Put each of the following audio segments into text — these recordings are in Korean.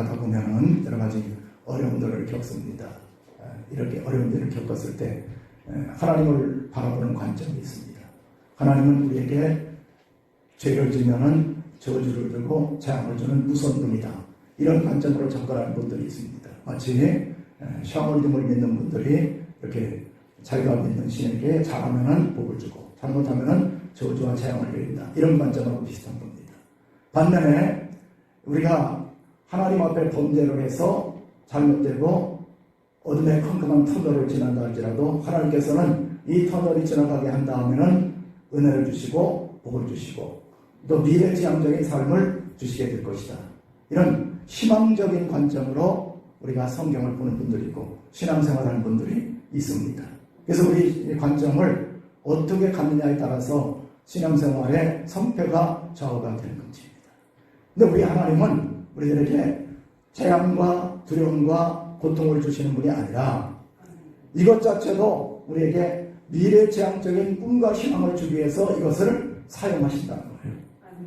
살아가다 보면은 여러 가지 어려움들을 겪습니다. 이렇게 어려움들을 겪었을 때 하나님을 바라보는 관점이 있습니다. 하나님은 우리에게 죄를 지면은 저주를 들고 재앙을 주는 무서운 분이다. 이런 관점으로 접근하는 분들이 있습니다. 마치 샤머니즘을 믿는 분들이 이렇게 자기가 믿는 신에게 잘하면은 복을 주고 잘못하면은 저주와 재앙을 내린다. 이런 관점하고 비슷한 겁니다. 반면에 우리가 하나님 앞에 범죄를 해서 잘못되고 어둠의 컴컴한 터널을 지난다 할지라도 하나님께서는 이 터널이 지나가게 한 다음에는 은혜를 주시고 복을 주시고 또 미래지향적인 삶을 주시게 될 것이다. 이런 희망적인 관점으로 우리가 성경을 보는 분들이 있고 신앙생활하는 분들이 있습니다. 그래서 우리 관점을 어떻게 갖느냐에 따라서 신앙생활의 성패가 좌우가 되는 것입니다. 근데 우리 하나님은 우리들에게 재앙과 두려움과 고통을 주시는 분이 아니라 이것 자체도 우리에게 미래지향적인 꿈과 희망을 주기 위해서 이것을 사용하신다는 거예요.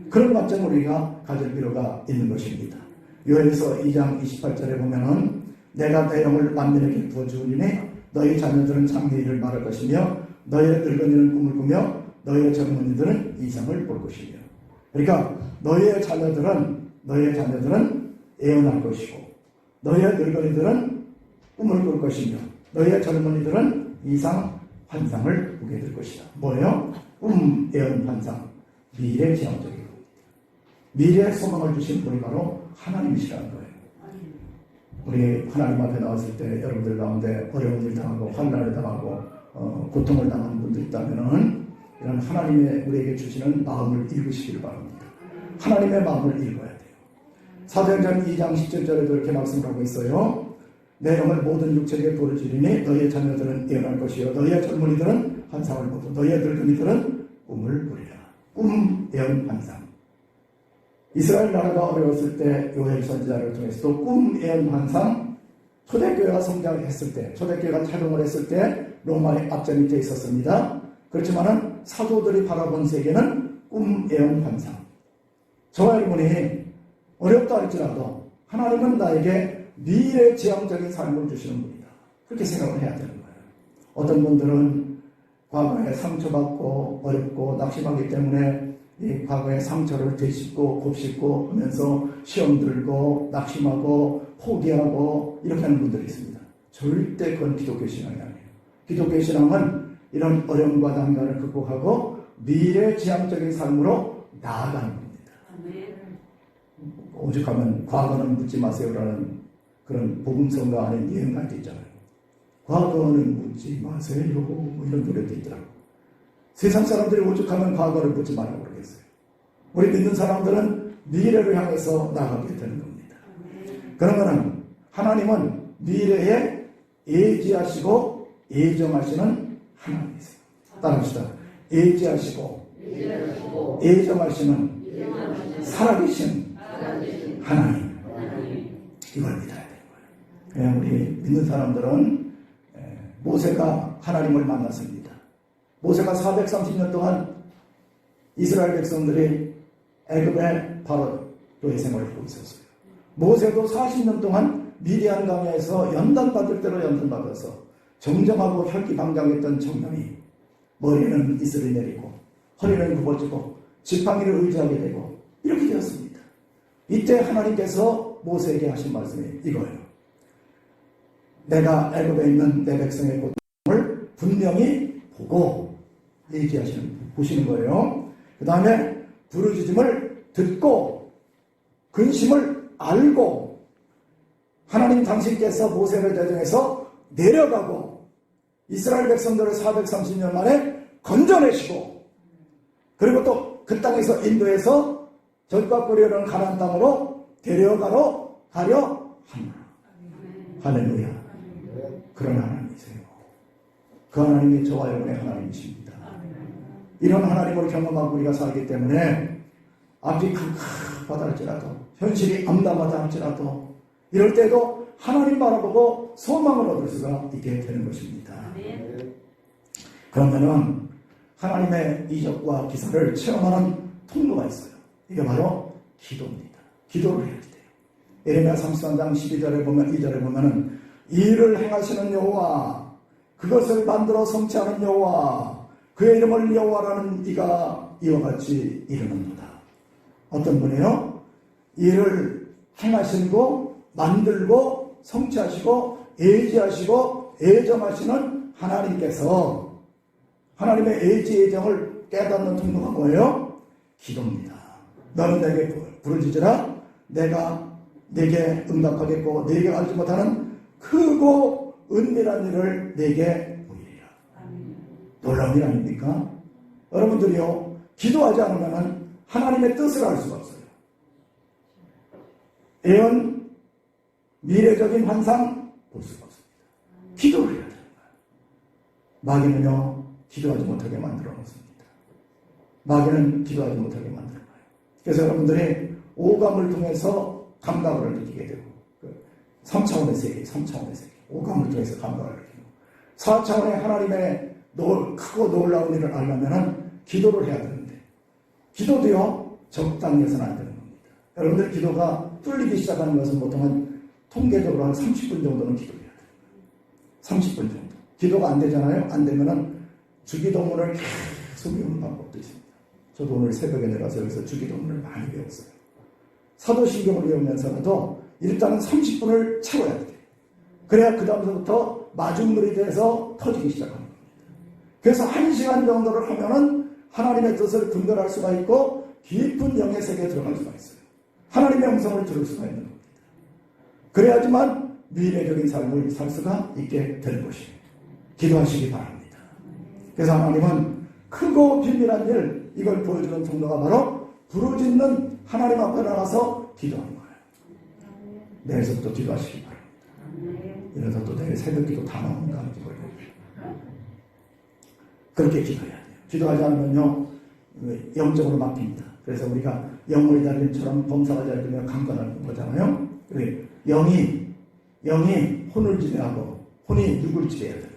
그런 관점을 우리가 가질 필요가 있는 것입니다. 요엘서 2장 28절에 보면은 내가 내 영을 만민에게 부어주으니 너희 자녀들은 장래일을 말할 것이며 너희의 늙은이는 꿈을 꾸며 너희의 젊은이들은 이상을 볼 것이며 그러니까 너희의 자녀들은 예언할 것이고 너희의 늙은이들은 꿈을 꿀 것이며 너희의 젊은이들은 이상 환상을 보게 될 것이다. 뭐예요? 꿈, 예언, 환상, 미래지향적인 겁니다. 미래의 소망을 주신 분이 바로 하나님이시라는 거예요. 우리 하나님 앞에 나왔을 때 여러분들 가운데 어려운 일 당하고 환난을 당하고 고통을 당하는 분들 있다면은 이런 하나님의 우리에게 주시는 마음을 읽으시기를 바랍니다. 하나님의 마음을 읽어야 돼요. 사도행전 2장 17절에도 이렇게 말씀하고 있어요. 내 영을 모든 육체에게 부어주리니 너희의 자녀들은 예언할 것이요 너희의 젊은이들은 환상을 보고 너희의 늙은이들은 꿈을 꾸리라. 꿈, 예언, 환상. 이스라엘 나라가 어려웠을 때 요엘 선지자를 통해서도 꿈, 예언, 환상, 초대교회가 성장했을 때, 초대교회가 활동을 했을 때 로마의 앞제 밑에 있었습니다. 그렇지만은 사도들이 바라본 세계는 꿈, 예언, 환상. 저와 여러분이 어렵다 할지라도 하나님은 나에게 미래지향적인 삶을 주시는 분이다. 그렇게 생각을 해야 되는 거예요. 어떤 분들은 과거에 상처받고 어렵고 낙심하기 때문에 이 과거의 상처를 되짚고 곱씹고 하면서 시험 들고 낙심하고 포기하고 이렇게 하는 분들이 있습니다. 절대 그건 기독교 신앙이 아니에요. 기독교 신앙은 이런 어려움과 난관을 극복하고 미래지향적인 삶으로 나아가는 겁니다. 오죽하면 과거는 묻지 마세요라는 그런 복음성가 아닌 유행가도 있잖아요. 과거는 묻지 마세요 뭐 이런 노래도 있더라고요. 세상 사람들이 오죽하면 과거를 묻지 말라고 그러겠어요. 우리 믿는 사람들은 미래를 향해서 나가게 되는 겁니다. 그러면 하나님은 미래에 예지하시고 예정하시는 하나님이세요. 따라합시다. 예지하시고 예정하시는 살아계신 하나님. 이걸 믿어야 되는 거예요. 그냥 우리 믿는 사람들은 모세가 하나님을 만났습니다. 모세가 430년 동안 이스라엘 백성들이 애굽의 바로의 생활을 하고 있었어요. 모세도 40년 동안 미디안 강에서 연단받을 대로 연단받아서 정정하고 혈기방장했던 청년이 머리는 이슬을 내리고 허리는 굽어지고 지팡이를 의지하게 되고 이렇게 되었습니다. 이때 하나님께서 모세에게 하신 말씀이 이거예요. 내가 애굽에 있는 내 백성의 고통을 분명히 보고 보시는 거예요. 그 다음에 부르짖음을 듣고 근심을 알고 하나님 당신께서 모세를 대정해서 내려가고 이스라엘 백성들을 430년 만에 건져내시고 그리고 또 그 땅에서 인도해서 젖과 꿀이 흐르는 가나안 땅으로 데려가러 가려 하노라. 할렐루야. 그런 하나님이세요. 그 하나님이 저와 여러분의 하나님이십니다. 이런 하나님을 경험하고 우리가 살기 때문에 앞이 캄캄하다 할지라도 현실이 암담하다 할지라도 이럴 때도 하나님 바라보고 소망을 얻을 수가 있게 되는 것입니다. 그러면은 하나님의 이적과 기사를 체험하는 통로가 있어요. 이게 바로 기도입니다. 기도를 해야 돼요. 예레미야 33장 12절에 보면 2절에 보면은 이를 행하시는 여호와 그것을 만들어 성취하는 여호와 그의 이름을 여호와라는 이가 이와 같이 이르는도다. 어떤 분이에요? 이를 행하시고 만들고 성취하시고 예지하시고 예정하시는 하나님께서 하나님의 예지 예정을 깨닫는 통로가 뭐예요? 기도입니다. 너는 내게 부르짖으라 내가 내게 응답하겠고 내게 알지 못하는 크고 은밀한 일을 내게 보이리라. 놀라운 일 아닙니까? 여러분들이요 기도하지 않으면 하나님의 뜻을 알 수가 없어요. 예언, 미래적인 환상 볼 수가 없습니다. 기도를 해야 되는 거예요. 마귀는요 기도하지 못하게 만들어 놓습니다. 마귀는 기도하지 못하게 만드는 거예요. 그래서 여러분들이 오감을 통해서 감각을 느끼게 되고 3차원의 세계, 3차원의 세계 오감을 통해서 감각을 느끼고 4차원의 하나님의 크고 놀라운 일을 알려면 기도를 해야 되는데 기도도요 적당히 해서는 안 되는 겁니다. 여러분들 기도가 뚫리기 시작하는 것은 보통 한 통계적으로 한 30분 정도는 기도를 해야 돼요. 30분 정도. 기도가 안 되잖아요. 안 되면은 주기도문을 계속 외우는 방법도 있습니다. 저도 오늘 새벽에 내려가서 여기서 주기도문을 많이 배웠어요. 사도신경을 외우면서라도 일단은 30분을 채워야 돼요. 그래야 그 다음서부터 마중물이 돼서 터지기 시작합니다. 그래서 1시간 정도를 하면은 하나님의 뜻을 분별할 수가 있고 깊은 영의 세계에 들어갈 수가 있어요. 하나님의 음성을 들을 수가 있는 겁니다. 그래야지만 미래적인 삶을 살 수가 있게 되는 것입니다. 기도하시기 바랍니다. 그래서 하나님은 크고 비밀한 일 이걸 보여주는 통로가 바로 부르짖는 하나님 앞에 나가서 기도하는 거예요. 내일서부터 기도하시기 바랍니다. 이래서 또 내일 새벽 기도 다 나오는가 하는지 모르겠어요. 그렇게 기도해야 돼요. 기도하지 않으면요 영적으로 막힙니다. 그래서 우리가 영혼이 달림처럼 범사가 잘 되면 강건하는 거잖아요. 영이 혼을 지배하고 혼이 육을 지배해야 되는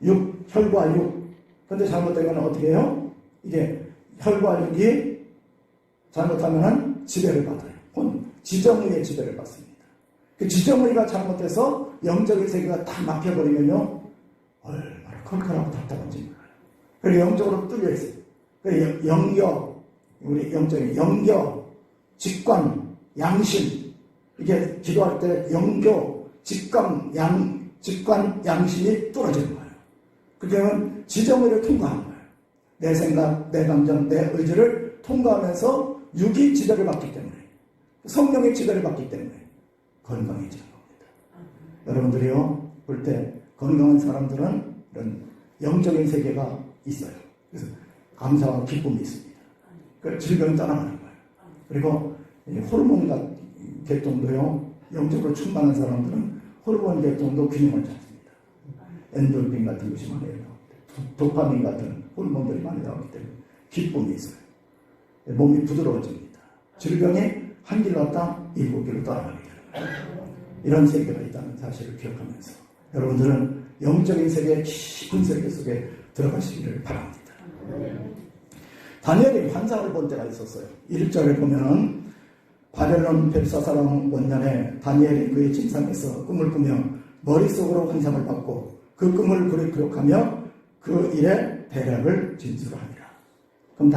거예요. 혈과 육. 근데 잘못되면 어떻게 해요? 이게 혈과 육이 잘못하면 지배를 받아요. 지정의의 지배를 받습니다. 그 지정의가 잘못돼서 영적인 세계가 다 막혀버리면요 얼마나 컬컬하고 답답한지 몰라요. 그리고 영적으로 뚫려 있어요. 영겨, 우리 영적인 영겨, 직관, 양심. 이게 기도할 때 영교, 직관, 양심이 떨어지는 거예요. 그렇게 하면 지정의를 통과하는 거예요. 내 생각, 내 감정, 내 의지를 통과하면서 육이 지배를 받기 때문에 성령의 지배를 받기 때문에 건강해지는 겁니다. 여러분들이요 볼 때 건강한 사람들은 이런 영적인 세계가 있어요. 그래서 감사와 기쁨이 있습니다. 그 질병이 떠나가는 거예요. 그리고 호르몬 계통도요 영적으로 충만한 사람들은 호르몬 계통도 균형을 잡습니다. 엔돌핀 같은 것이 많이 나옵니다. 도파민 같은 호르몬들이 많이 나오기 때문에 기쁨이 있어요. 몸이 부드러워집니다. 질병이 한 길로 왔다 7길로 떠나가게 되는 거예요. 이런 세계가 있다는 사실을 기억하면서 여러분들은 영적인 세계 깊은 세계 속에 들어가시기를 바랍니다. 다니엘이 환상을 본 때가 있었어요. 1절에 보면은 바벨론 벨사사랑 원년에 다니엘이 그의 침상에서 꿈을 꾸며 머릿속으로 환상을 받고 그 꿈을 글에 기록하며 그 일의 대략을 진술하니라. 그럼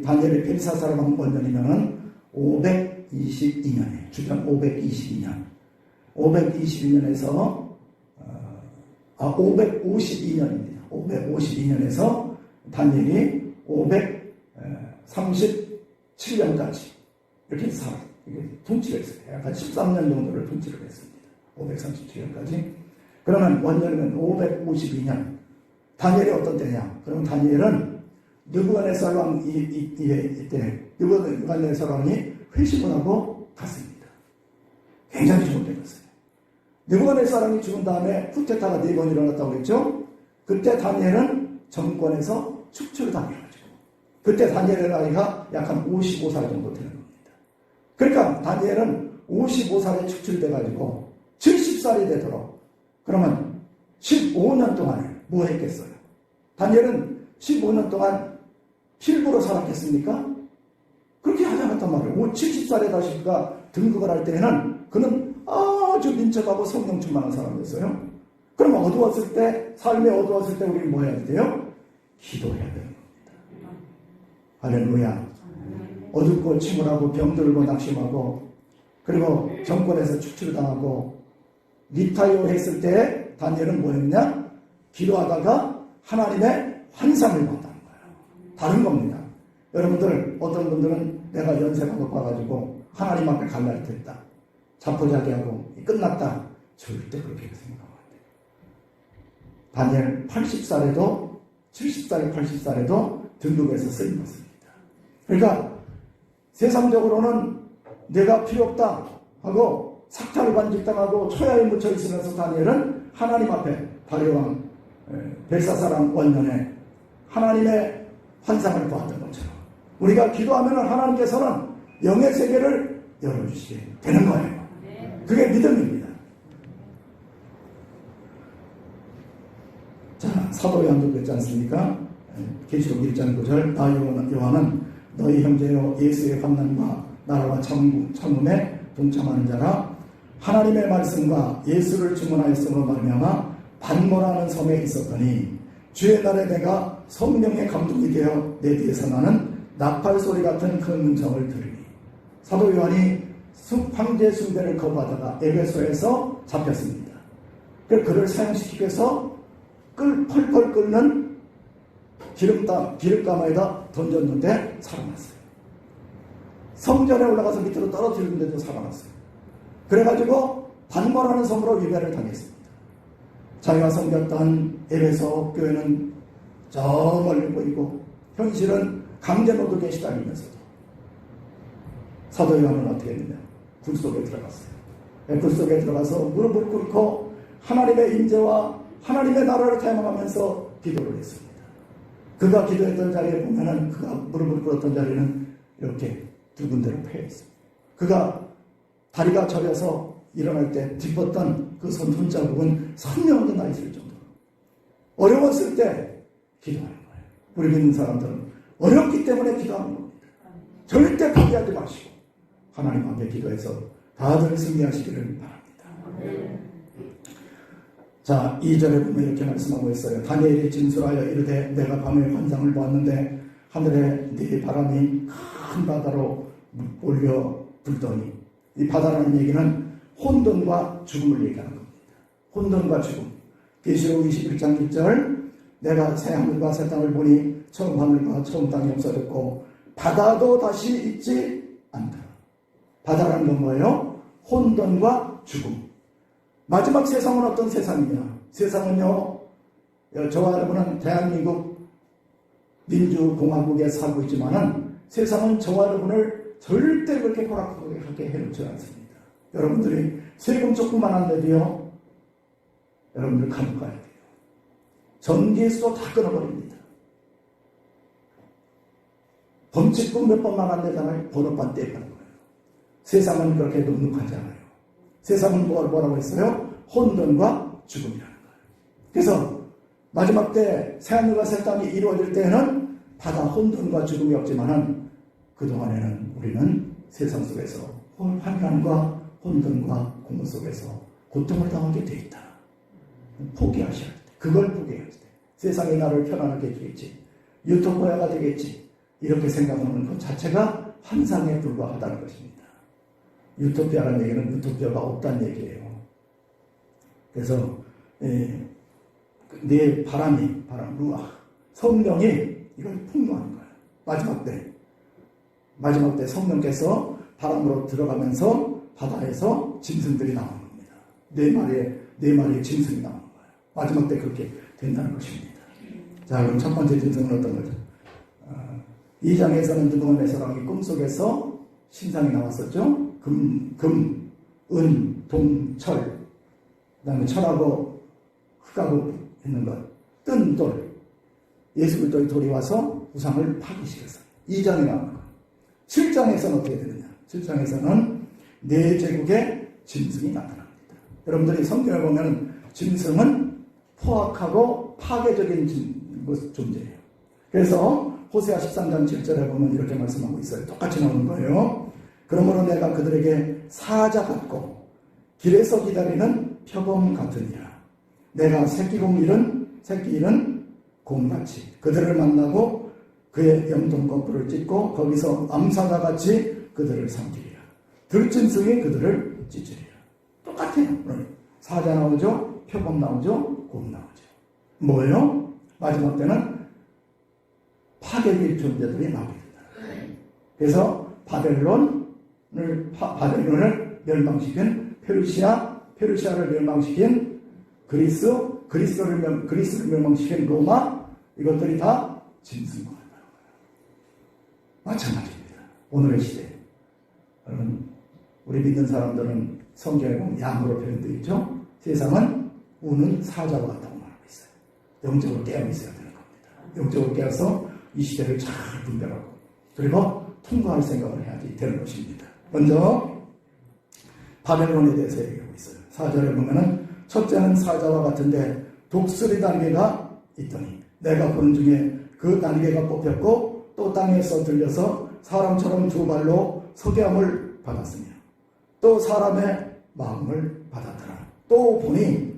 다니엘이 벨사사랑 원년이면은 522년이에요. 주전 522년. 522년에서 552년입니다. 552년에서 다니엘이 537년까지 이렇게 통치를 했어요. 약간 13년 정도를 통치를 했습니다. 537년까지. 그러면 원년이면 552년. 다니엘이 어떤 때냐? 그러면 다니엘은 느부갓네살 왕 이때 느부갓네살 왕이 회심을 하고 갔습니다. 굉장히 좋은 때였어요. 느부갓네살 왕이 죽은 다음에 쿠데타가 4번 일어났다고 그랬죠? 그때 다니엘은 정권에서 축출을 당해가지고 그때 다니엘의 나이가 약 한 55살 정도 되는 겁니다. 그러니까 다니엘은 55살에 축출돼가지고 70살이 되도록 그러면 15년 동안에 뭐 했겠어요? 다니엘은 15년 동안 필부로 살았겠습니까? 그렇게 하지 않았단 말이에요. 70살에 다시가 등극을 할 때에는 그는 아주 민첩하고 성령 충만한 사람이었어요. 그럼 어두웠을 때, 삶이 어두웠을 때 우리는 뭐 해야 돼요? 기도해야 되는 겁니다. 할렐루야. 어둡고 침울하고 병들고 낙심하고 그리고 정권에서 축출당하고 리타이어 했을 때 다니엘은 뭐 했냐? 기도하다가 하나님의 환상을 봤다는 거예요. 다른 겁니다. 여러분들, 어떤 분들은 내가 연세가 높아가지고 하나님 앞에 갈라리 됐다. 자포자기하고 끝났다. 절대 그렇게 생각하면 안 돼요. 다니엘 80살에도 70살, 80살에도 등극에서 쓰임 받습니다. 그러니까 세상적으로는 내가 필요 없다 하고 삭탈을 반직당하고 초야에 묻혀 있으면서 다니엘은 하나님 앞에 다리왕 벨사사랑 원년에 하나님의 환상을 보았던 것처럼 우리가 기도하면 하나님께서는 영의 세계를 열어주시게 되는 거예요. 그게 믿음입니다. 자, 사도 요한도 그랬지 않습니까? 계시록 1장 9절 나 요한은 너희 형제여 예수의 환난과 나라와 참음에 동참하는 자라 하나님의 말씀과 예수를 증언하였으므로 말미암아 반모라는 섬에 있었더니 주의 날에 내가 성령의 감동이 되어 내 뒤에서 나는 나팔 소리 같은 큰 음성을 들으니 사도 요한이 황제 숭배를 거부하다가 에베소에서 잡혔습니다. 그를 사형시키기 위해서 펄펄 끓는 기름가마에다 던졌는데 살아났어요. 성전에 올라가서 밑으로 떨어뜨리는데도 살아났어요. 그래가지고 반모라는 섬으로 위배를 당했습니다. 자기가 섬겼던 에베소 교회는 저 멀리 보이고 현실은 강제노동에 시달리면서도 사도 요한은 어떻게 했느냐? 굴 속에 들어갔어요. 굴 속에 들어가서 무릎을 꿇고 하나님의 임재와 하나님의 나라를 대망하면서 기도를 했습니다. 그가 기도했던 자리에 보면은 그가 무릎을 꿇었던 자리는 이렇게 두 군데로 패여 있습니다. 그가 다리가 저려서 일어날 때 짚었던 그 손자국은 선명하게 나 있을 정도로 어려웠을 때 기도하는 거예요. 우리 믿는 사람들은 어렵기 때문에 기도하는 겁니다. 절대 포기하지 마시고 하나님 앞에 기도해서 다들 승리하시기를 바랍니다. 자, 2절에 보면 이렇게 말씀하고 있어요. 다니엘이 진술하여 이르되 내가 밤에 환상을 보았는데 하늘에 네 바람이 큰 바다로 몰려 불더니 이 바다라는 얘기는 혼돈과 죽음을 얘기하는 겁니다. 혼돈과 죽음. 계시록 21장 1절 내가 새 하늘과 새 땅을 보니 처음 하늘과 처음 땅이 없어졌고 바다도 다시 있지 않다. 바다라는 건 뭐예요? 혼돈과 죽음. 마지막 세상은 어떤 세상이냐? 세상은요, 저와 여러분은 대한민국 민주공화국에 살고 있지만은 세상은 저와 여러분을 절대 그렇게 호락하게 해놓지 않습니다. 여러분들이 세금 조금만 안 내도요, 여러분들 감옥 가야 돼요. 전기세도 다 끊어버립니다. 범칙금 몇 번만 안 내잖아요. 번호판 떼가는 거예요. 세상은 그렇게 눅눅하지 않아요. 세상은 뭐라고 했어요? 혼돈과 죽음이라는 거예요. 그래서 마지막 때 새하늘과 새 땅이 이루어질 때에는 바다 혼돈과 죽음이 없지만은 그동안에는 우리는 세상 속에서 환난과 혼돈과 공허 속에서 고통을 당하게 돼 있다. 포기하셔야 돼. 그걸 포기해야 돼. 세상이 나를 편안하게 해주겠지. 유토피아가 되겠지. 이렇게 생각하는 것 자체가 환상에 불과하다는 것입니다. 유토피아라는 얘기는 유토피아가 없다는 얘기예요. 그래서 내 바람, 루아, 성령이 이걸 풍요하는 거예요. 마지막 때 성령께서 바람으로 들어가면서 바다에서 짐승들이 나오는 겁니다. 네 마리의 짐승이 나오는 거예요. 마지막 때 그렇게 된다는 것입니다. 자, 그럼 첫 번째 짐승은 어떤 거죠? 2장에서는 누구만 메서랑이 꿈속에서 신상이 나왔었죠. 금, 은, 동, 철. 그 다음에 철하고 흙하고 있는 것. 뜬 돌. 예수 그리스도의 돌이 와서 우상을 파괴시켰어요. 2장에 나오는 것. 7장에서는 어떻게 되느냐. 7장에서는 네 제국의 짐승이 나타납니다. 여러분들이 성경에 보면 짐승은 포악하고 파괴적인 존재예요. 그래서 호세아 13장 7절에 보면 이렇게 말씀하고 있어요. 똑같이 나오는 거예요. 그러므로 내가 그들에게 사자 같고 길에서 기다리는 표범 같으니라. 내가 새끼 잃은 곰같이 그들을 만나고 그의 염통 거풀을 찢고 거기서 암사자같이 그들을 삼키리라. 들짐승이 그들을 찢으리라. 똑같아요. 사자 나오죠, 표범 나오죠, 곰 나오죠. 뭐예요? 마지막 때는 파괴일 존재들이 나오게 된다. 그래서 바벨론을 멸망시킨 페르시아를 멸망시킨 그리스를 멸망시킨 로마, 이것들이 다 짐승과 같다는 거예요. 마찬가지입니다. 오늘의 시대에. 여러분, 우리 믿는 사람들은 성경에 보면 양으로 표현되어 있죠. 세상은 우는 사자와 같다고 말하고 있어요. 영적으로 깨어 있어야 되는 겁니다. 영적으로 깨어서 이 시대를 잘 분별하고 그리고 통과할 생각을 해야지 되는 것입니다. 먼저 바벨론에 대해서 얘기하고 있어요. 4절에 보면은 첫째는 사자와 같은데 독수리 날개가 있더니 내가 보는 중에 그 날개가 뽑혔고 또 땅에서 들려서 사람처럼 두 발로 서게 함을 받았으며 또 사람의 마음을 받았더라. 또 보니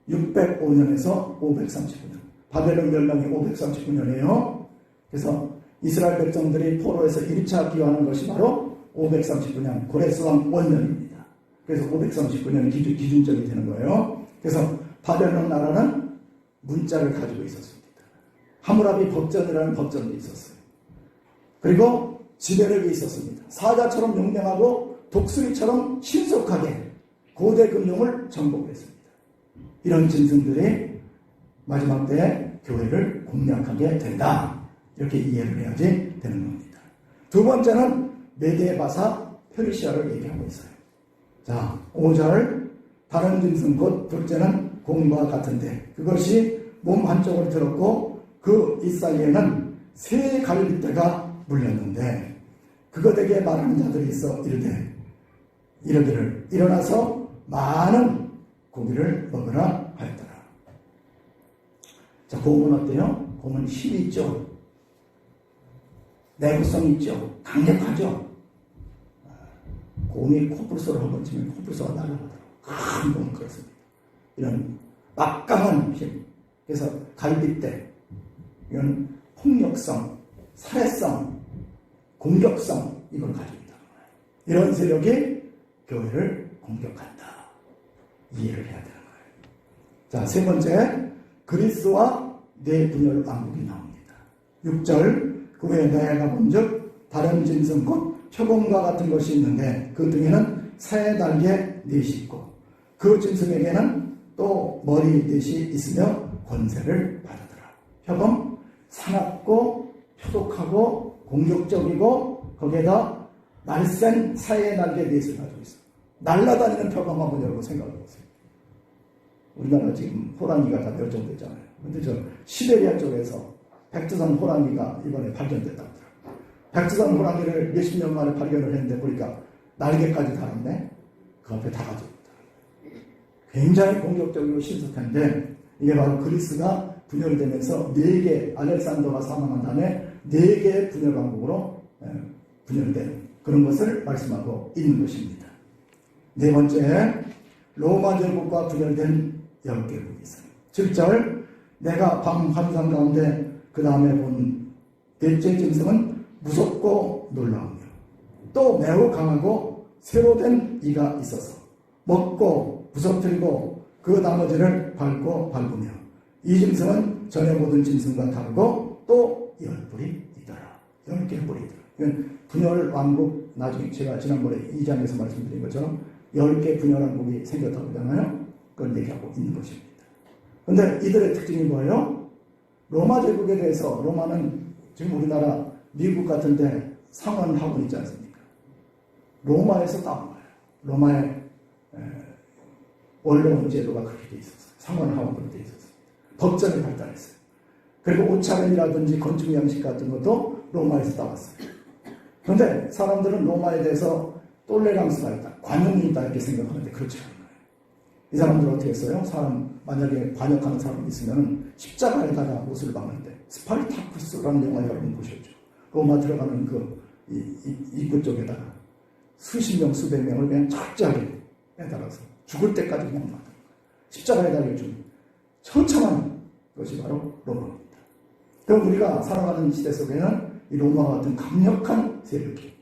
605년에서 539년 바벨론 멸망이 539년이에요. 그래서 이스라엘 백성들이 포로에서 1차 기화하는 것이 바로 539년 고레스왕 원년입니다. 그래서 539년이 기준점이 되는 거예요. 그래서 바벨론 나라는 문자를 가지고 있었습니다. 하무라비 법전이라는 법전도 있었어요. 그리고 지배력이 있었습니다. 사자처럼 용맹하고 독수리처럼 신속하게 고대 금융을 정복했습니다. 이런 짐승들이 마지막 때에 교회를 공략하게 된다. 이렇게 이해를 해야지 되는 겁니다. 두 번째는 메데바사 페르시아를 얘기하고 있어요. 자, 5절 다른 짐승 곧 둘째는 곰과 같은데 그것이 몸 한쪽을 들었고 그 이사이에는 새 갈빗대가 물렸는데 그것에게 말하는 자들이 있어 이르기를 일어나서 많은 고기를 먹으라 하였더라. 자, 곰은 어때요? 곰은 힘이 있죠. 내구성이 있죠. 강력하죠. 곰이 코뿔소를 한번 치면 코뿔소가 날아가더라고요. 큰 곰은 그렇습니다. 이런 막강한 힘. 그래서 갈빗대, 이건 폭력성, 살해성, 공격성, 이걸 가지고 있다는 거예요. 이런 세력이 교회를 공격한다. 이해를 해야 되는 거예요. 자, 세 번째, 그리스와 네 분열 왕국이 나옵니다. 6절, 그 후에 내가 본즉 다른 짐승 곧 표범과 같은 것이 있는데 그 등에는 새 날개 넷이 있고 그 짐승에게는 또 머리 넷이 있으며 권세를 받으더라. 표범, 사납고 표독하고 공격적이고 거기에다 날쌘 사의 날개 넷을 가지고 있어요. 날아다니는 표범 한번 여러분 생각해 보세요. 우리나라 지금 호랑이가 다 멸종됐잖아요. 근데 저 시베리아 쪽에서 백두산 호랑이가 이번에 발견됐다고 하더라고요. 백두산 호랑이를 몇십 년 만에 발견을 했는데 보니까 날개까지 달았네. 그 앞에 다 가지고 있더라고요. 굉장히 공격적이고 신속한데 이게 바로 그리스가 분열되면서 4개 알렉산더가 사망한 다음에 4개의 분열 왕국으로 분열된 그런 것을 말씀하고 있는 것입니다. 네 번째, 로마 제국과 분열된 10개국이 있어요. 7절, 내가 밤 환상 가운데 그 다음에 본 넷째 짐승은 무섭고 놀라우며 또 매우 강하고 새로 된 이가 있어서 먹고 부서뜨리고 그 나머지를 밟으며 이 짐승은 전에 모든 짐승과 다르고 또 10뿔이 있더라. 10개의 뿔이 있더라. 이건 분열 왕국, 나중에 제가 지난번에 2장에서 말씀드린 것처럼 10개 분열 왕국이 생겼다고 하잖아요. 그걸 얘기하고 있는 것입니다. 그런데 이들의 특징이 뭐예요? 로마 제국에 대해서 로마는 지금 우리나라 미국 같은데 상원 학원 있지 않습니까? 로마에서 따온 거예요. 로마의 원로원 제도가 그렇게 돼 있었어요. 상원 학원으로 돼 있었어요. 법전이 발달했어요. 그리고 옷차림이라든지 건축 양식 같은 것도 로마에서 따왔어요. 그런데 사람들은 로마에 대해서 톨레랑스가 있다, 관용이 있다 이렇게 생각하는데 그렇지 않은 거예요. 이 사람들은 어떻게 했어요? 만약에 반역하는 사람이 있으면 십자가에다가 옷을 박는데 스파르타쿠스라는 영화 여러분 보셨죠? 로마 들어가는 그 입구 쪽에다가 수십 명, 수백 명을 그냥 철저하게 매달아서 죽을 때까지 그냥 만든 거예요. 십자가에 달려준 처참한 것이 바로 로마입니다. 그럼 우리가 살아가는 시대 속에는 이 로마와 같은 강력한 세력이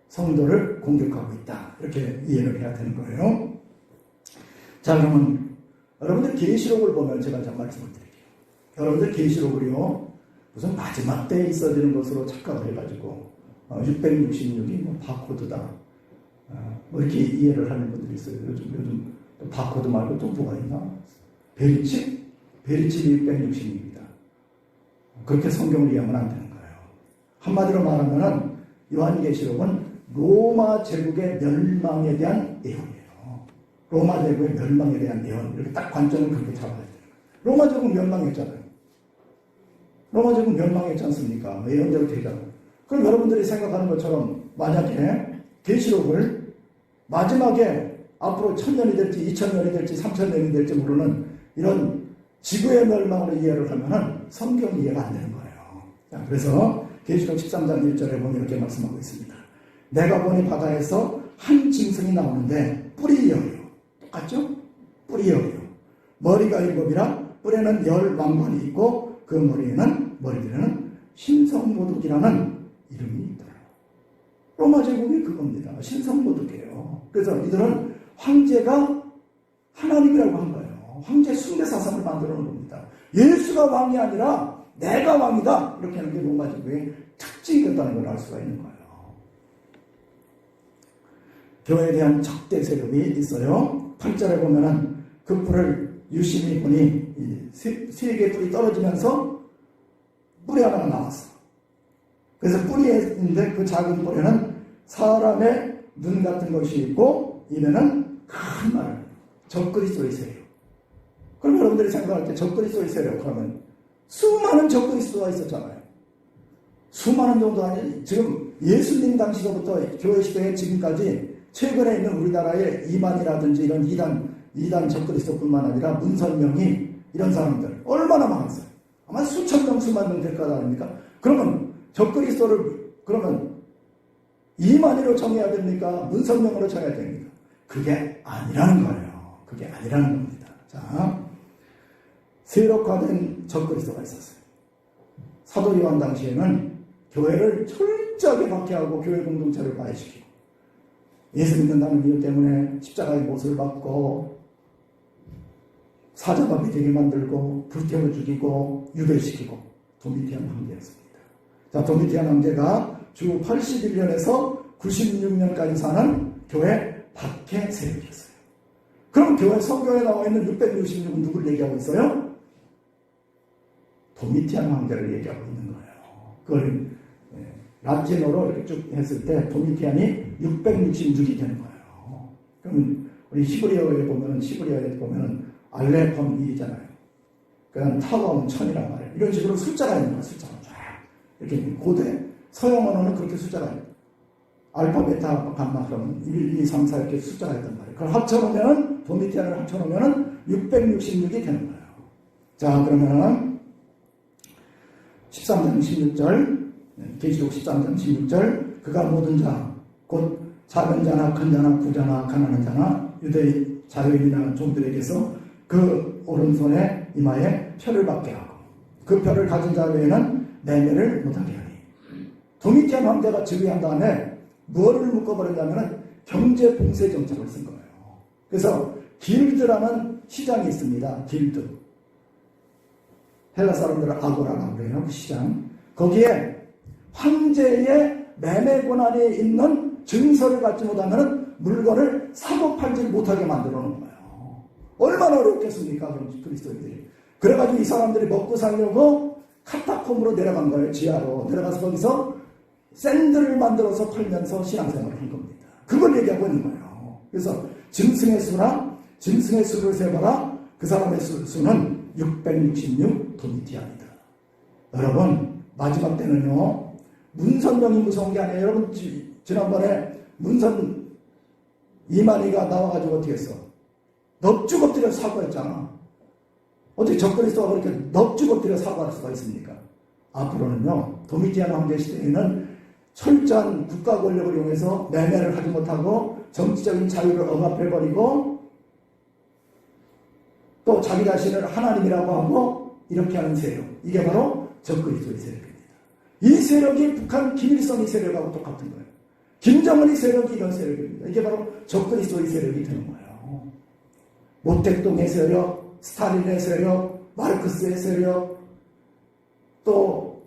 성도를 공격하고 있다. 이렇게 이해를 해야 되는 거예요. 자, 그러면 여러분들 계시록을 보면 제가 좀 말씀을 드릴게요. 여러분들 계시록을요, 무슨 마지막 때에 있어지는 것으로 착각을 해가지고 666이 뭐 바코드다. 뭐 이렇게 이해를 하는 분들이 있어요. 요즘 또 바코드 말고 또 뭐가 있나? 베리칩? 베리칩이 666입니다. 그렇게 성경을 이해하면 안 되는 거예요. 한마디로 말하면은 요한계시록은 로마 제국의 멸망에 대한 예언이에요. 로마 제국의 멸망에 대한 예언. 이렇게 딱 관점을 그렇게 잡아야 돼요. 로마 제국 멸망했잖아요. 로마 제국 멸망했지 않습니까? 예언대로 되잖아요. 그럼 여러분들이 생각하는 것처럼 만약에 계시록을 마지막에 앞으로 1000년이 될지 2000년이 될지 3000년이 될지 모르는 이런 지구의 멸망으로 이해를 하면은 성경 이해가 안 되는 거예요. 자, 그래서 계시록 13장 1절에 보면 이렇게 말씀하고 있습니다. 내가 보니 바다에서 한 짐승이 나오는데 뿔이 열이요. 똑같죠? 뿔이 열이요. 머리가 7이라 뿔에는 10왕관이 있고 그 머리에는 신성모독이라는 이름이 있더라. 로마 제국이 그겁니다. 신성모독이에요. 그래서 이들은 황제가 하나님이라고 한 거예요. 황제 숭배사상을 만들어 놓은 겁니다. 예수가 왕이 아니라 내가 왕이다. 이렇게 하는 게 로마 제국의 특징이었다는 걸 알 수가 있는 거예요. 교회에 대한 적대 세력이 있어요. 8절에 보면은 그 뿔을 유심히 보니 세 개의 뿔이 떨어지면서 뿔이 하나가 나왔어. 그래서 뿔이 있는데 그 작은 뿔에는 사람의 눈 같은 것이 있고 입에는 큰 말, 적그리스도의 세력. 그럼 여러분들이 생각할 때 적그리스도의 세력 하면 수많은 적그리스도가 있었잖아요. 수많은 정도 아니 지금 예수님 당시로부터 교회 시대에 지금까지 최근에 있는 우리나라의 이만이라든지 이런 이단 적그리스도뿐만 아니라 문선명이 이런 사람들 얼마나 많았어요. 아마 수천 명 수만 명 될 거 아닙니까? 그러면 적그리스도를 그러면 이만희로 정해야 됩니까? 문선명으로 정해야 됩니까? 그게 아니라는 거예요. 그게 아니라는 겁니다. 자, 세력화된 적그리스도가 있었어요. 사도 요한 당시에는 교회를 철저하게 박해하고 교회 공동체를 파해시키고 예수 믿는다는 이유 때문에 십자가의 못을 받고 사자밥이 되게 만들고 불태워 죽이고 유배시키고 도미티안 황제였습니다. 자, 도미티안 황제가 주 81년에서 96년까지 사는 교회 박해 세력이었어요. 그럼 교회 성경에 나와 있는 666은 누구를 얘기하고 있어요? 도미티안 황제를 얘기하고 있는 거예요. 그걸 라틴어로 이렇게 쭉 했을 때 도미티안이 666이 되는 거예요. 그럼 우리 히브리어에 보면은 알레폰 1이잖아요. 그냥 타워는 1000이란 말이에요. 이런 식으로 숫자가 있는 거예요. 숫자가 쫙 이렇게 고대 서양 언어는 그렇게 숫자가 있어요. 알파, 베타, 감마 그러면 1, 2, 3, 4 이렇게 숫자가 있단 말이에요. 그걸 합쳐놓으면은 도미티안을 합쳐놓으면은 666이 되는 거예요. 자, 그러면은 13장 16절 계시록 13장 16절 그가 모든 자 곧 작은 자나 큰 자나 부자나 가난한 자나 유대 자유인이나 종들에게서 그 오른손에 이마에 표를 받게 하고 그 표를 가진 자 외에는 매매를 못하게 하니 도미티안 황제가 즉위한 다음에 무엇을 묶어버렸냐면 경제 봉쇄 정책을 쓴 거예요. 그래서 길드라는 시장이 있습니다. 길드. 헬라 사람들은 아고라라고 해요. 그 시장. 거기에 황제의 매매 권한이 있는 증서를 갖지 못하면 물건을 사고 팔지 못하게 만들어 놓은 거예요. 얼마나 어렵겠습니까? 그럼 그리스도인들이. 그래가지고 이 사람들이 먹고 살려고 카타콤으로 내려간 거예요. 지하로. 내려가서 거기서 샌드를 만들어서 팔면서 신앙생활을 한 겁니다. 그걸 얘기하고 있는 거예요. 그래서 짐승의 수를 세봐라. 그 사람의 수는 666 도미티안이다. 여러분 마지막 때는요. 문선명이 무서운 게 아니에요. 여러분 지난번에 문선 이만희가 나와가지고 어떻게 했어? 넙죽 엎드려 사과했잖아. 어떻게 적그리스도가 그렇게 넙죽 엎드려 사과할 수가 있습니까? 앞으로는요. 도미티안 황제 시대에는 철저한 국가 권력을 이용해서 매매를 하지 못하고 정치적인 자유를 억압해버리고 또 자기 자신을 하나님이라고 하고 이렇게 하는 세력, 이게 바로 적그리스도의 세력입니다. 이 세력이 북한 김일성의 세력하고 똑같은 거예요. 김정은의 세력이 이런 세력입니다. 이게 바로 적그리스도의 세력이 되는 거예요. 모택동의 세력, 스탈린의 세력, 마르크스의 세력, 또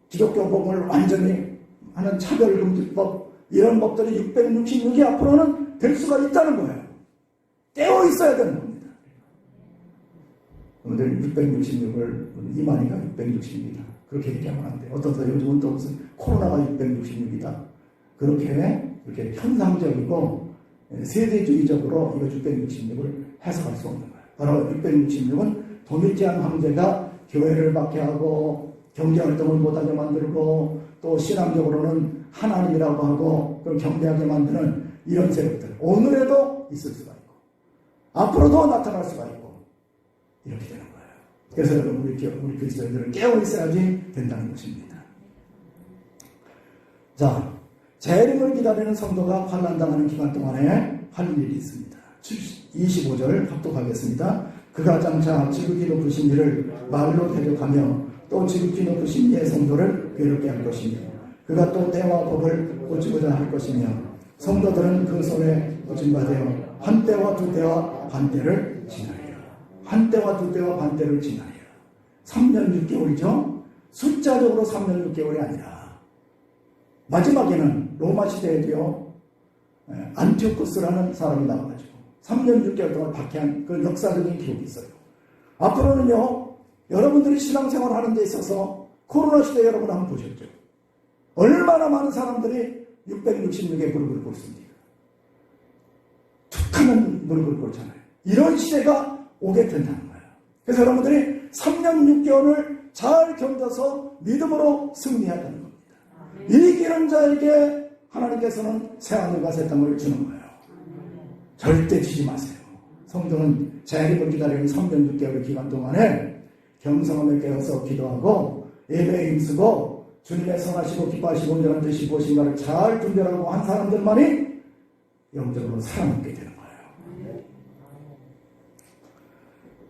기독교 복음을 완전히 하는 차별금지법, 이런 법들이 666이 앞으로는 될 수가 있다는 거예요. 떼어 있어야 되는 겁니다. 오늘 666을 이만희가 666이다. 그렇게 얘기하면 안 돼요. 어떤 사람 요즘은 또 무슨 코로나가 666이다. 그렇게 현상적이고 세대주의적으로 이거 666을 해석할 수 없는 거예요. 바로 666은 도미티안 황제가 교회를 박해하고 경제활동을 못하게 만들고 또 신앙적으로는 하나님이라고 하고 그걸 경배하게 만드는 이런 세력들, 오늘에도 있을 수가 있고 앞으로도 나타날 수가 있고 이렇게 되는 거예요. 그래서 여러분 우리 그리스도인들은 깨어 있어야지 된다는 것입니다. 자, 재림을 기다리는 성도가 환난당하는 기간 동안에 할 일이 있습니다. 25절 합독하겠습니다. 그가 장차 지극히 높으신 이를 말로 대적하며 또 지극히 높으신 이의 성도를 괴롭게 할 것이며 그가 또 때와 법을 고치고자 할 것이며 성도들은 그 손에 고침받아 한 때와 두 때와 반때를 지나리라. 한 때와 두 때와 반때를 지나리라. 3년 6개월이죠. 숫자적으로 3년 6개월이 아니라 마지막에는 로마 시대에도요, 안티오쿠스라는 사람이 나와가지고 3년 6개월 동안 박해한 그 역사적인 기록이 있어요. 앞으로는요, 여러분들이 신앙생활 하는 데 있어서 코로나 시대 여러분 한번 보셨죠? 얼마나 많은 사람들이 666에 무릎을 꿇습니까? 툭하면 무릎을 꿇잖아요. 이런 시대가 오게 된다는 거예요. 그래서 여러분들이 3년 6개월을 잘 견뎌서 믿음으로 승리해야 되는 겁니다. 이기는 자에게 하나님께서는 새하늘과 새 땅을 주는 거예요. 절대 지지 마세요. 성도는 재림을 기다리는 3년 6개월의 기간 동안에 경성함에 깨어서 기도하고 예배에 힘쓰고 주님의 선하시고 기뻐하시고 온전한 뜻이 무엇인가를 잘 분별하고 한 사람들만이 영적으로 살아남게 되는 거예요.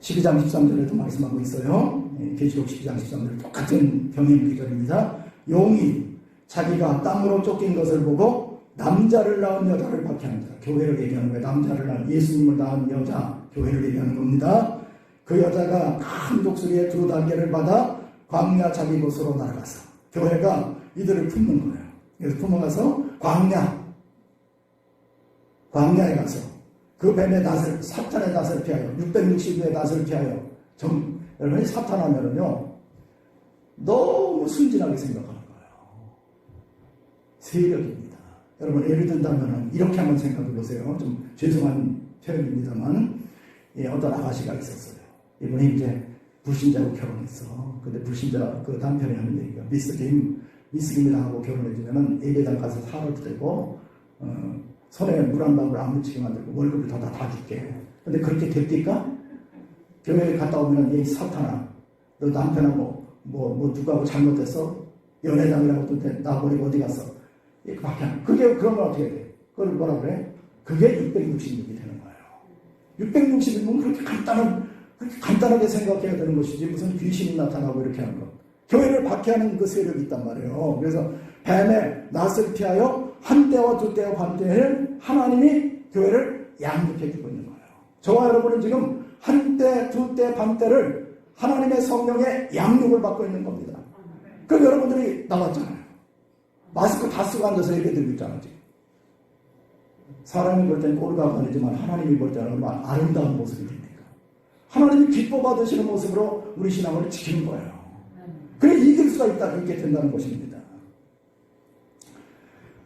12장 13절에도 말씀하고 있어요. 계시록 12장 13절 똑같은 병행 구절입니다. 용이 자기가 땅으로 쫓긴 것을 보고 남자를 낳은 여자를 박해하는 자, 교회를 얘기하는 거예요. 남자를 낳은 예수님을 낳은 여자, 교회를 얘기하는 겁니다. 그 여자가 큰 독수리의 2단계를 받아 광야 자기 곳으로 날아가서 교회가 이들을 품는 거예요. 그래서 품어가서 광야에 가서 그 뱀의 낯을, 사탄의 낯을 피하여 660의 낯을 피하여 여러분이 사탄 하면은요 너무 순진하게 생각하는 거예요. 세력입니다. 여러분 예를 든다면 이렇게 한번 생각해 보세요. 좀 죄송한 표현입니다만 어떤 아가씨가 있었어요. 이분이 이제 불신자로 결혼했어. 근데 불신자 그 남편이 하는 얘기가 미스 김이랑 하고 결혼해주면은 예배당 가서 살아도 되고 손에 물 한 방울 안 묻히게 만들고 월급을 다 줄게. 근데 그렇게 됩니까? 교회에 갔다 오면 이 사탄아, 너 남편하고 뭐 누구하고 잘못했어? 연애장이라고 또 나버리고 어디 갔어? 이렇게 밖에 그게 그러면 어떻게 돼? 그걸 뭐라 그래? 그게 666이 되는 거예요. 666은 그렇게 간단하게 생각해야 되는 것이지 무슨 귀신이 나타나고 이렇게 하는 것. 교회를 박해하는 그 세력이 있단 말이에요. 그래서 뱀의 낯을 피하여 한 때와 두 때와 반 때는 하나님이 교회를 양육해 주고 있는 거예요. 저와 여러분은 지금 한 때, 두 때, 반 때를 하나님의 성령의 양육을 받고 있는 겁니다. 그럼 여러분들이 나왔잖아요. 마스크 다 쓰고 앉아서 예배 드리고 있잖아요. 지금. 사람이 볼 때는 꼴값 아니지만 하나님이 볼 때는 얼마나 아름다운 모습이 됩니까? 하나님이 기뻐 받으시는 모습으로 우리 신앙을 지키는 거예요. 그래 이길 수가 있다. 그렇게 된다는 것입니다.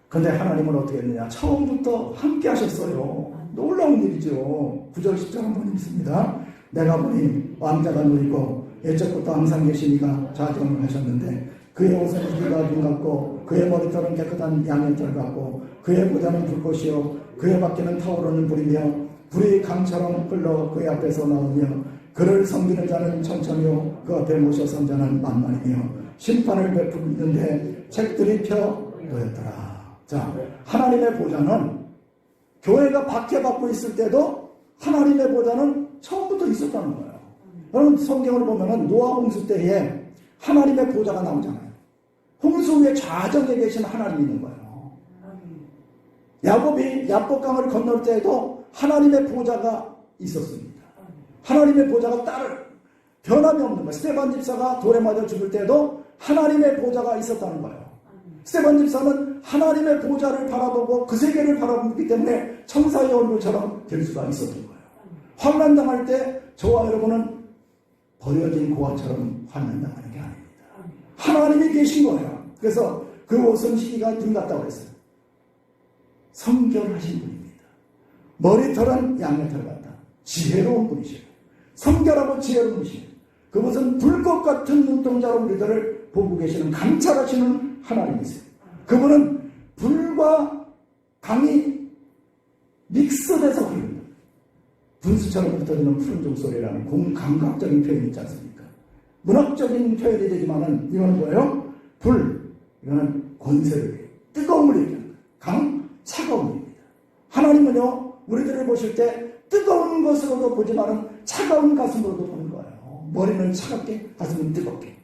그런데 하나님은 어떻게 했느냐? 처음부터 함께 하셨어요. 놀라운 일이죠. 9절 10절 한번 읽습니다. 내가 보니 왕자가 누리고 옛적부터 항상 계신 이가 좌정을 하셨는데 그의 옷은 이가 눈 같고 그의 머리털은 깨끗한 양의 털 같고 그의 보좌는 불꽃이요 그의 밖에는 타오르는 불이며 불이 강처럼 흘러 그의 앞에서 나오며 그를 섬기는 자는 천천히요 그 앞에 모셔 선 자는 만만이며 심판을 베푸는데 책들이 펴 별도였더라. 자, 하나님의 보좌는 교회가 박해받고 있을 때도 하나님의 보좌는 처음부터 있었다는 거예요. 여러분 성경을 보면은 노아 홍수 때에 하나님의 보좌가 나오잖아요. 홍수 위에 좌정에 계신 하나님이 있는 거예요. 야곱이 야복강을 건널 때에도 하나님의 보좌가 있었습니다. 하나님의 보좌가 따를 변함이 없는 거예요. 스데반 집사가 돌에 맞아 죽을 때에도 하나님의 보좌가 있었다는 거예요. 스데반 집사는 하나님의 보좌를 바라보고 그 세계를 바라보기 때문에 천사의 얼굴처럼 될 수가 있었던 거예요. 환난당할 때 저와 여러분은 버려진 고아처럼 환난당하는 게 아닙니다. 하나님이 계신 거예요. 그래서 그 옷은 희기가 눈 같다고 그랬어요. 성결하신 분입니다. 머리털은 양의 털 같다. 지혜로운 분이시에요. 성결하고 지혜로운 분이시에요. 그것은 불꽃 같은 눈동자로 우리들을 보고 계시는 감찰하시는 하나님이세요. 그분은 불과 강이 믹스돼서 흐릅니다. 분수처럼 흩어지는 푸른 종소리라는 감각적인 표현이 있지 않습니까? 문학적인 표현이 되지만은 이거는 뭐예요? 불, 이거는 권세를, 뜨거움을 얘기하는 거예요. 강, 차가움입니다. 하나님은요, 우리들을 보실 때 뜨거운 것으로도 보지만은 차가운 가슴으로도 보는 거예요. 머리는 차갑게, 가슴은 뜨겁게.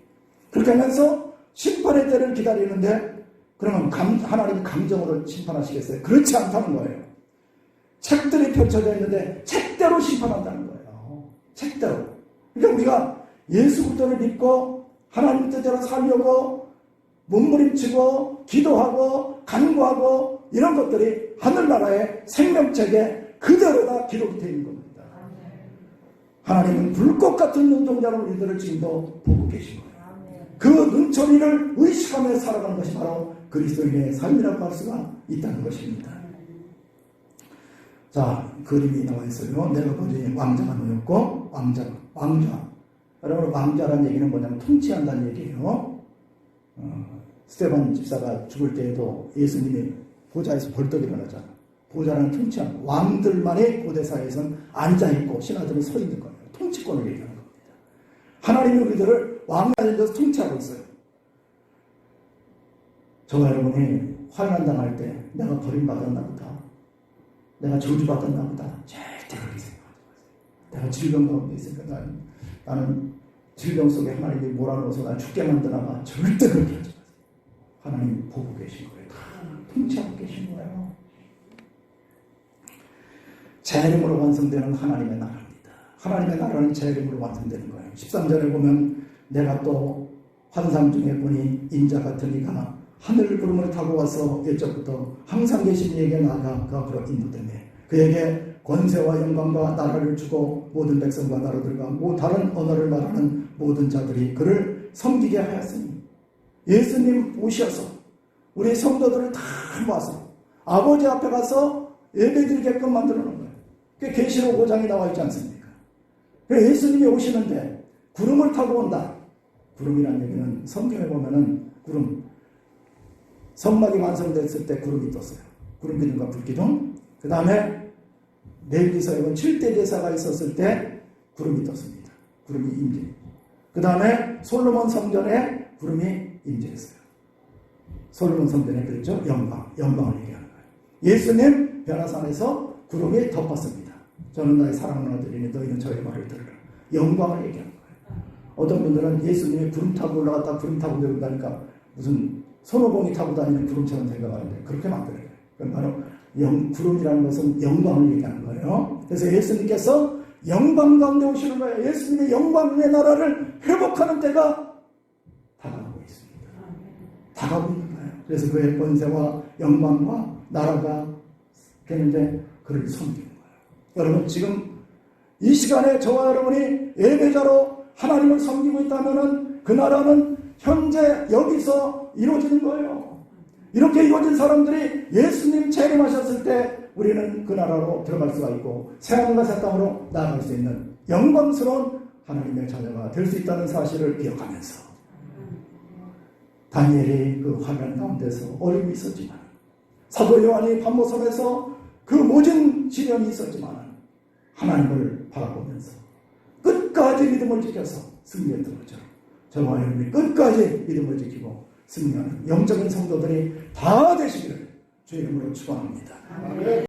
그렇게 하면서 심판의 때를 기다리는데, 그러면 하나님이 감정으로 심판하시겠어요? 그렇지 않다는 거예요. 책들이 펼쳐져 있는데 책대로 심판한다는 거예요. 책대로. 그러니까 우리가 예수 그리스도를 믿고 하나님 뜻대로 살려고 몸부림치고 기도하고 간구하고 이런 것들이 하늘나라의 생명책에 그대로 다 기록이 되어 있는 겁니다. 하나님은 불꽃 같은 눈동자로 우리들을 지금도 보고 계신 거예요. 그 눈초리를 의식하며 살아가는 것이 바로 그리스도인의 삶이라고 할 수가 있다는 것입니다. 자, 그림이 나와 있어요. 내가 보니 왕자가 놓였고, 왕자. 여러분, 왕자라는 얘기는 뭐냐면 통치한다는 얘기예요. 스데반 집사가 죽을 때에도 예수님이 보좌에서 벌떡 일어나잖아. 보좌라는 통치하는 왕들만이 고대사에서는 앉아있고 신하들은 서 있는 거예요. 통치권을 얘기하는 겁니다. 하나님이 우리들을 왕자에 대해서 통치하고 있어요. 저와 여러분이 환난당할 때 내가 버림받았나 보다. 내가 저주받았나 보다. 절대 그렇게 생각하지 마세요. 내가 질병 가운데 있으니까 나는 질병 속에 하나님이 몰아넣어서 나 죽게 만드나 봐. 절대 그렇게 하지 마세요. 하나님 보고 계신 거예요. 다 통치하고 계신 거예요. 재림으로 완성되는 하나님의 나라입니다. 하나님의 나라는 재림으로 완성되는 거예요. 13절에 보면 내가 또 환상 중에 보니 인자 같은 이가 하늘 구름을 타고 와서 옛적부터 항상 계신 이에게 나아가 그 앞으로 인도되며 그에게 권세와 영광과 나라를 주고 모든 백성과 나라들과 다른 언어를 말하는 모든 자들이 그를 섬기게 하였으니 예수님 오셔서 우리 성도들을 다 모아서 아버지 앞에 가서 예배드리게끔 만들어 놓은 거예요. 그게 계시록 5장에 나와 있지 않습니까? 예수님이 오시는데 구름을 타고 온다. 구름이라는 얘기는 성경에 보면은 구름 성막이 완성됐을 때 구름이 떴어요. 구름 기둥과 불 기둥. 그 다음에 레위기서에 보면 7대 제사가 있었을 때 구름이 떴습니다. 구름이 임재. 그 다음에 솔로몬 성전에 구름이 임재했어요. 솔로몬 성전에 그랬죠. 영광을 얘기하는 거예요. 예수님 변화산에서 구름이 덮었습니다. 저는 나의 사랑하는 아들이니 너희는 저의 말을 들으라. 영광을 얘기하는 거예요. 어떤 분들은 예수님이 구름 타고 올라갔다 구름 타고 내려온다니까 무슨 손오공이 타고 다니는 구름처럼 생각하는데 그렇게 만들어요. 그건 바로 구름이라는 것은 영광을 얘기하는 거예요. 그래서 예수님께서 영광 가운데 오시는 거예요. 예수님의 영광의 나라를 회복하는 때가 다가오고 있습니다. 다가오고 있는 거예요. 그래서 그의 권세와 영광과 나라가 되는데 그를 섬기는 거예요. 여러분 지금 이 시간에 저와 여러분이 예배자로 하나님을 섬기고 있다면 그 나라는 현재 여기서 이루어지는 거예요. 이렇게 이루어진 사람들이 예수님 재림하셨을 때 우리는 그 나라로 들어갈 수가 있고 새하늘과 새 땅으로 나아갈 수 있는 영광스러운 하나님의 자녀가 될 수 있다는 사실을 기억하면서 다니엘이 그 환난 가운데서 어려움이 있었지만 사도 요한이 pat모섬에서 그 모진 시련이 있었지만 하나님을 바라보면서 끝까지 믿음을 지켜서 승리했던 것처럼 저와 여러분이 끝까지 믿음을 지키고 승리하는 영적인 성도들이 다 되시기를 주의 이름으로 축원합니다.